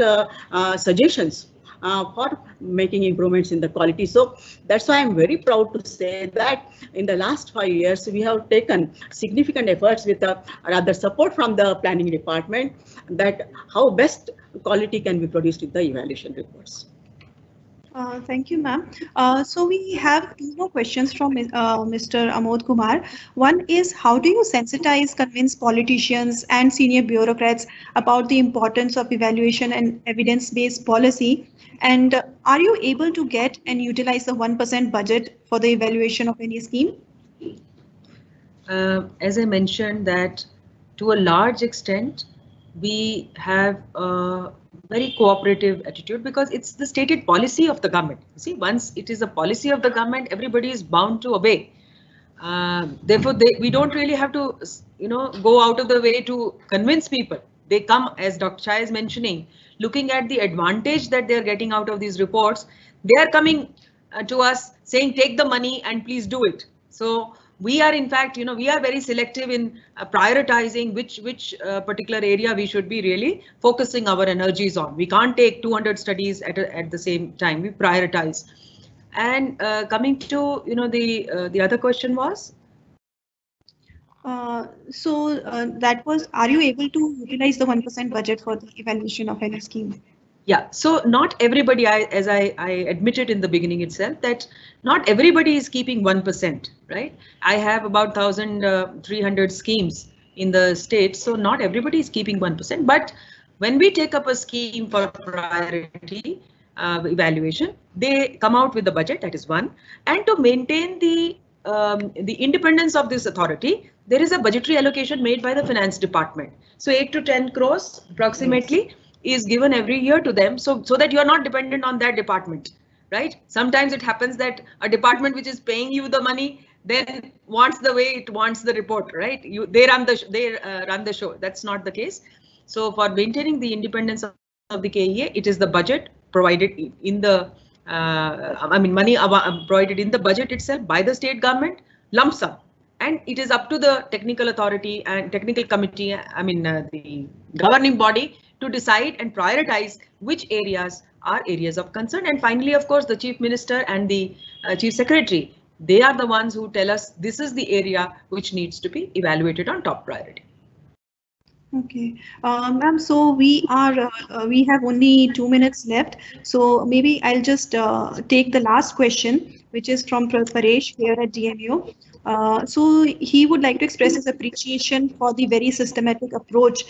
Speaker 3: suggestions for making improvements in the quality. So that's why I'm very proud to say that in the last 5 years, we have taken significant efforts with rather support from the planning department, that how best quality can be produced in the evaluation reports.
Speaker 1: Thank you, ma'am. So we have two more questions from Mr. Amod Kumar. One is, how do you sensitize, convince politicians and senior bureaucrats about the importance of evaluation and evidence-based policy? And are you able to get and utilize the 1% budget for the evaluation of any scheme?
Speaker 2: As I mentioned, that to a large extent, we have a very cooperative attitude because it's the stated policy of the government. See, once it is a policy of the government, everybody is bound to obey. Therefore, we don't really have to, go out of the way to convince people. They come, as Dr. Shah is mentioning, looking at the advantage that they're getting out of these reports. They are coming to us saying, take the money and please do it. So we are, in fact, we are very selective in prioritizing which particular area we should be really focusing our energies on. We can't take 200 studies at the same time. We prioritize. And coming to, the other question was?
Speaker 1: That was, are you able to utilize the 1% budget for the evaluation of any scheme?
Speaker 2: Yeah, so not everybody, as I admitted in the beginning itself, that not everybody is keeping 1%, right? I have about 1,300 schemes in the state, so not everybody is keeping 1%. But when we take up a scheme for priority evaluation, they come out with the budget, that is one. And to maintain the independence of this authority, there is a budgetary allocation made by the finance department. So 8 to 10 crores approximately is given every year to them, so that you are not dependent on that department, right? Sometimes it happens that a department which is paying you the money then wants the way it wants the report, right? They run the show. That's not the case. So for maintaining the independence of the KEA, it is the budget provided in the money provided in the budget itself by the state government, lump sum. And it is up to the technical authority and technical committee, the governing body, to decide and prioritize which areas are areas of concern. And finally, of course, the Chief Minister and the Chief Secretary, they are the ones who tell us this is the area which needs to be evaluated on top priority.
Speaker 1: Okay, ma'am, so we have only 2 minutes left. So maybe I'll just take the last question, which is from Paresh here at DMU. So he would like to express his appreciation for the very systematic approach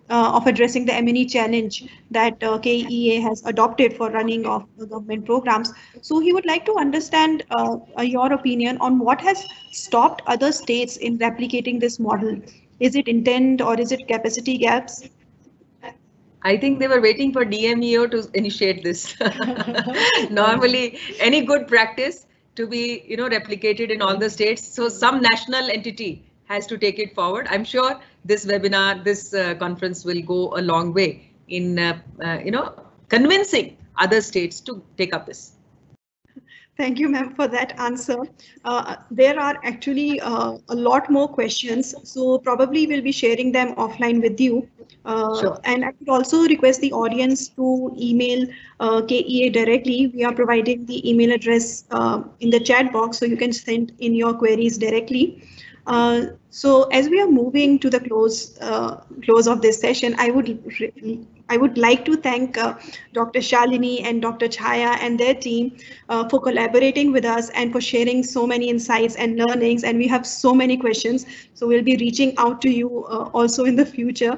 Speaker 1: of addressing the M&E challenge that KEA has adopted for running of the government programs. So he would like to understand your opinion on what has stopped other states in replicating this model. Is it intent or is it capacity gaps?
Speaker 2: I think they were waiting for DMEO to initiate this. Normally, any good practice to be, replicated in all the states. So some national entity has to take it forward. I'm sure this webinar, this conference will go a long way in, convincing other states to take up this.
Speaker 1: Thank you, ma'am, for that answer. There are actually a lot more questions, so probably we'll be sharing them offline with you.
Speaker 3: Sure.
Speaker 1: And I would also request the audience to email KEA directly. We are providing the email address in the chat box, so you can send in your queries directly. So as we are moving to the close of this session, I would like to thank Dr. Shalini and Dr. Chaya and their team for collaborating with us and for sharing so many insights and learnings. And we have so many questions, so we'll be reaching out to you also in the future.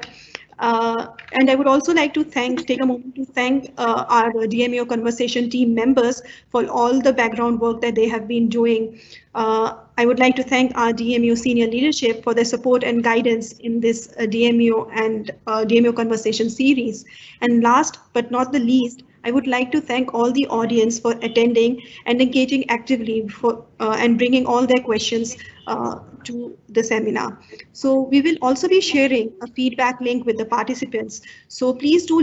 Speaker 1: And I would also like to take a moment to thank our DMAO Conversation team members for all the background work that they have been doing. I would like to thank our DMAO senior leadership for their support and guidance in this DMAO and DMAO Conversation series. And last but not the least, I would like to thank all the audience for attending and engaging actively and bringing all their questions to the seminar. So we will also be sharing a feedback link with the participants. So please do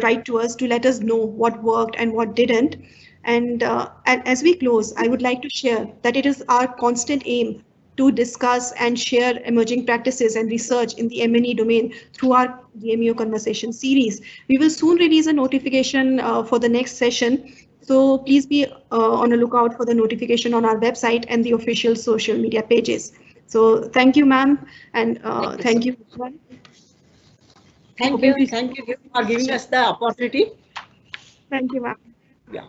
Speaker 1: write to us to let us know what worked and what didn't. And as we close, I would like to share that it is our constant aim to discuss and share emerging practices and research in the M&E domain through our DMAO Conversation series. We will soon release a notification for the next session. So please be on a lookout for the notification on our website and the official social media pages. So thank you, ma'am, and thank you.
Speaker 3: Thank you for giving us the opportunity.
Speaker 1: Thank you, ma'am.
Speaker 3: Yeah.